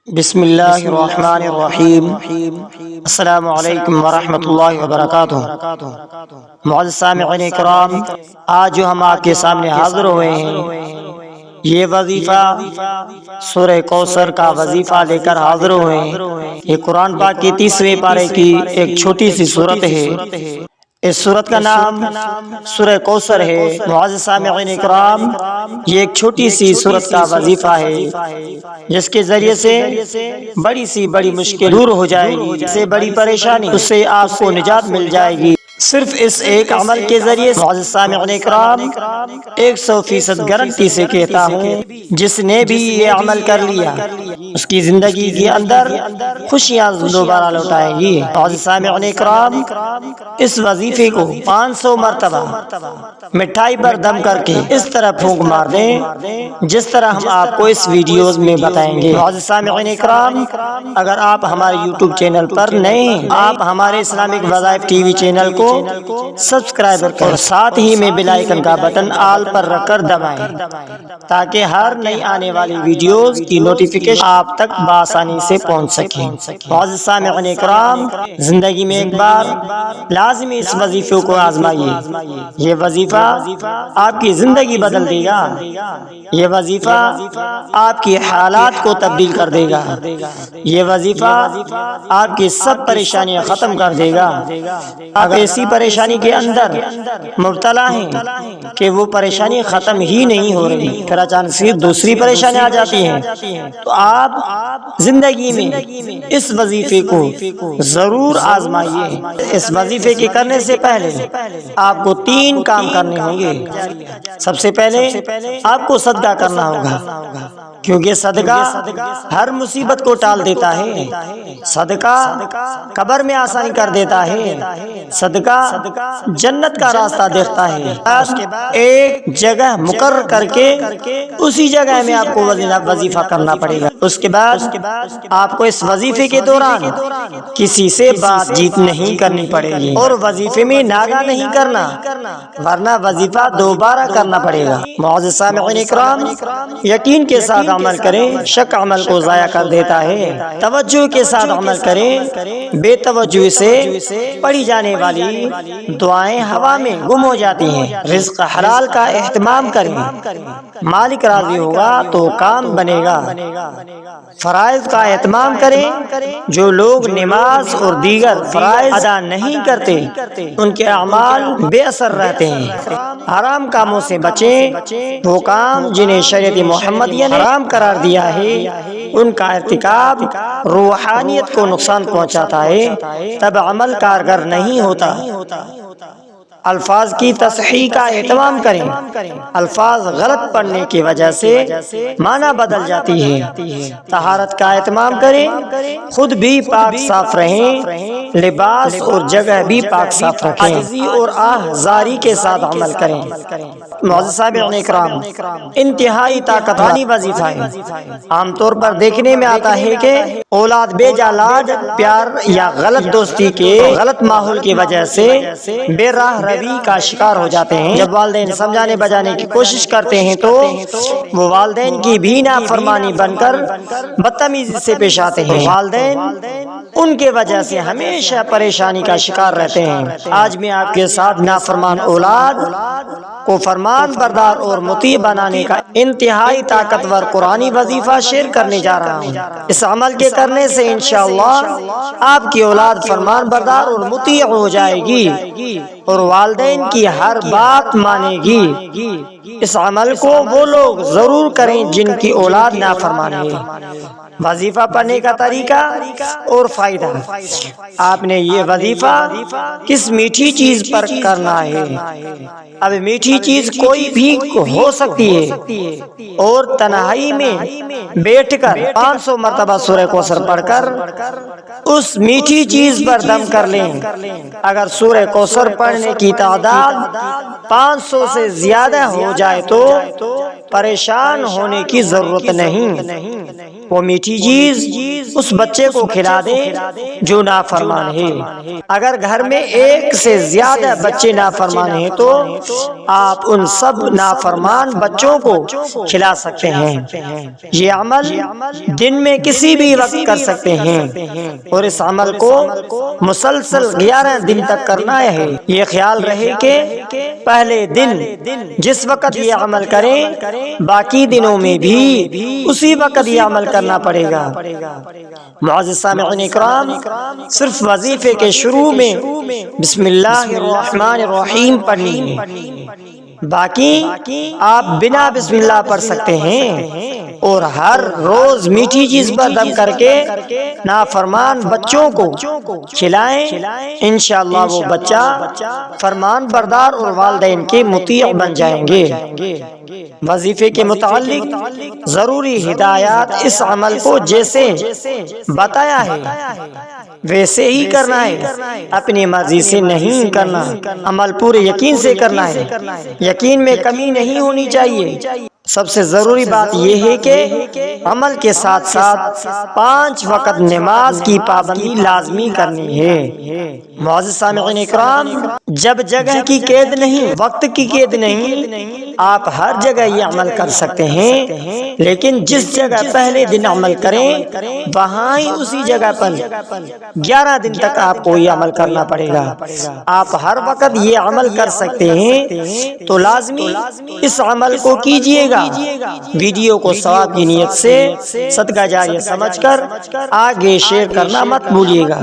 بسم اللہ الرحمن الرحیم۔ السلام علیکم ورحمۃ اللہ وبرکاتہ۔ معزز سامعین کرام، آج جو ہم آپ کے سامنے حاضر ہوئے ہیں، یہ وظیفہ سورہ کوثر کا وظیفہ لے کر حاضر ہوئے ہیں۔ یہ قرآن پاک کی 30ویں پارے کی ایک چھوٹی سی سورت ہے۔ اس سورت کا نام سورہ کوثر ہے۔ معزز سامعین کرام، یہ ایک چھوٹی سی سورت کا وظیفہ ہے جس کے ذریعے سے بڑی مشکل دور ہو جائے گی، سے بڑی پریشانی اس سے آپ کو نجات مل جائے گی۔ صرف اس ایک عمل کے ذریعے معزز سامعین کرام 100% گارنٹی سے کہتا ہوں، جس نے بھی یہ عمل کر لیا اس کی زندگی کے اندر خوشیاں دوبارہ لوٹائیں گی۔ معزز سامعین کرام، اس وظیفے کو 500 مرتبہ مٹھائی پر دم کر کے اس طرح پھونک مار دیں جس طرح ہم آپ کو اس ویڈیوز میں بتائیں گے۔ معزز سامعین کرام، اگر آپ ہمارے یوٹیوب چینل پر نئے ہیں، آپ ہمارے اسلامک وظائف ٹی وی چینل کو سبسکرائب کریں اور ساتھ ہی میں بیل آئیکن کا بٹن آل پر رکھ کر دبائیں تاکہ ہر نئی آنے والی ویڈیوز کی نوٹیفیکیشن آپ تک بآسانی سے پہنچ سکے۔ معزز سامعین کرام، زندگی میں ایک بار لازمی اس وظیفے کو آزمائیے۔ یہ وظیفہ آپ کی زندگی بدل دے گا۔ یہ وظیفہ آپ کی حالات کو تبدیل کر دے گا۔ یہ وظیفہ آپ کی سب پریشانیاں ختم کر دے گا۔ اگر ایسی پریشانی کے اندر مبتلا ہیں کہ وہ پریشانی ختم ہی نہیں ہو رہی، پھر اچانک سے دوسری پریشانی آ جاتی ہیں، تو آپ زندگی میں اس وظیفے کو ضرور آزمائیے۔ اس وظیفے کے کرنے سے پہلے آپ کو 3 کام کرنے ہوں گے۔ سب سے پہلے آپ کو صدقہ کرنا ہوگا، کیونکہ صدقہ ہر مصیبت کو ٹال دیتا ہے۔ صدقہ قبر میں آسانی کر دیتا ہے۔ صدقہ جنت کا راستہ دیکھتا ہے۔ ایک جگہ مقرر کر کے اسی جگہ میں آپ کو وظیفہ کرنا پڑے گا۔ اس کے بعد آپ کو اس وظیفے کے دوران کسی سے بات چیت نہیں کرنی پڑے گی اور وظیفے میں ناغہ نہیں کرنا، ورنہ وظیفہ دوبارہ کرنا پڑے گا۔ معزز سامعین کرام، یقین کے ساتھ عمل کریں، شک عمل کو ضائع کر دیتا ہے۔ توجہ کے ساتھ عمل کریں، بے توجہی سے پڑھی جانے والی دعائیں ہوا میں گم ہو جاتی ہیں۔ رزق حلال کا اہتمام کریں، مالک راضی ہوگا تو کام بنے گا۔ فرائض کا اہتمام کریں، جو لوگ نماز اور دیگر فرائض ادا نہیں کرتے ان کے اعمال بے اثر رہتے ہیں۔ حرام کاموں سے بچیں، وہ کام جنہیں شریعت محمدیہ نے حرام قرار دیا ہے ان کا ارتکاب روحانیت کو نقصان پہنچاتا ہے، تب عمل کارگر نہیں ہوتا۔ الفاظ کی تصحیح کا اہتمام کریں، الفاظ غلط پڑھنے کی وجہ سے معنی بدل جاتی ہے۔ طہارت کا اہتمام کریں، خود بھی پاک صاف رہیں، لباس اور جگہ بھی پاک صاف رکھیں۔ عاجزی اور آہذاری کے ساتھ عمل کریں۔ معزز سامعین کرام، انتہائی طاقت والی وظیفہ ہے۔ عام طور پر دیکھنے میں آتا ہے کہ اولاد بے جا لاڈ پیار یا غلط دوستی کے غلط ماحول کی وجہ سے بے راہ روی کا شکار ہو جاتے ہیں۔ جب والدین سمجھانے بجانے کی کوشش کرتے ہیں تو وہ والدین کی بھی نافرمانی بن کر بدتمیزی سے پیش آتے ہیں۔ والدین ان کے وجہ سے ہمیشہ پریشانی کا شکار رہتے ہیں۔ آج میں آپ کے ساتھ نافرمان اولاد کو فرمان بردار اور مطیع بنانے کا انتہائی طاقتور قرآنی وظیفہ شیئر کرنے جا رہا ہوں۔ اس عمل کے کرنے سے انشاءاللہ آپ کی اولاد فرمان بردار اور مطیع ہو جائے گی اور والدین کی ہر بات مانے گی۔ اس عمل کو وہ لوگ ضرور کریں جن کی اولاد نافرمان ہے۔ وظیفہ پڑھنے کا طریقہ اور فائدہ۔ آپ نے یہ وظیفہ کس میٹھی چیز پر کرنا ہے؟ اب میٹھی چیز کوئی بھی ہو سکتی ہے، اور تنہائی میں بیٹھ کر 500 مرتبہ سورہ کوثر پڑھ کر اس میٹھی چیز پر دم کر لیں۔ اگر سورہ کوثر پڑھنے کی تعداد 500 سے زیادہ ہو جائے تو پریشان ہونے کی ضرورت نہیں۔ وہ میٹھی چیز اس بچے کو کھلا دیں جو نافرمان ہے۔ اگر گھر میں ایک سے زیادہ بچے نافرمان ہیں تو آپ ان سب نافرمان بچوں کو کھلا سکتے ہیں۔ یہ عمل دن میں کسی بھی وقت کر سکتے ہیں اور اس عمل کو مسلسل 11 دن تک کرنا ہے۔ یہ خیال رہے کہ پہلے دن جس وقت یہ عمل کریں باقی دنوں میں بھی اسی وقت یہ عمل کرنا پڑے گا۔ معزز سامعین اکرام، صرف وظیفے کے شروع میں بسم اللہ الرحمن الرحیم پڑھنی ہے، باقی آپ بنا بسم اللہ پڑھ سکتے ہیں اور ہر روز میٹھی چیز پر دم کر کے نافرمان بچوں کو کھلائیں۔ انشاءاللہ وہ بچہ فرمان بردار اور والدین کے مطیع بن جائیں گے۔ وظیفے کے متعلق ضروری ہدایات اس عمل کو جیسے بتایا ہے ویسے ہی کرنا ہے، اپنی مرضی سے نہیں کرنا، عمل پورے یقین سے کرنا ہے، یقین میں کمی نہیں ہونی چاہیے۔ سب سے ضروری بات یہ ہے کہ عمل کے ساتھ ساتھ 5 وقت نماز کی پابندی لازمی کرنی ہے۔ معزز سامعین اکرام، جب جگہ کی قید نہیں، وقت کی قید نہیں، آپ ہر جگہ یہ عمل کر سکتے ہیں، لیکن جس جگہ پہلے دن عمل کریں وہاں ہی اسی جگہ پر 11 دن تک آپ کو یہ عمل کرنا پڑے گا۔ آپ ہر وقت یہ عمل کر سکتے ہیں تو لازمی اس عمل کو کیجئے گا۔ ویڈیو کو ثواب کی نیت سے صدقہ جاریہ سمجھ کر آگے شیئر کرنا مت بھولیے گا۔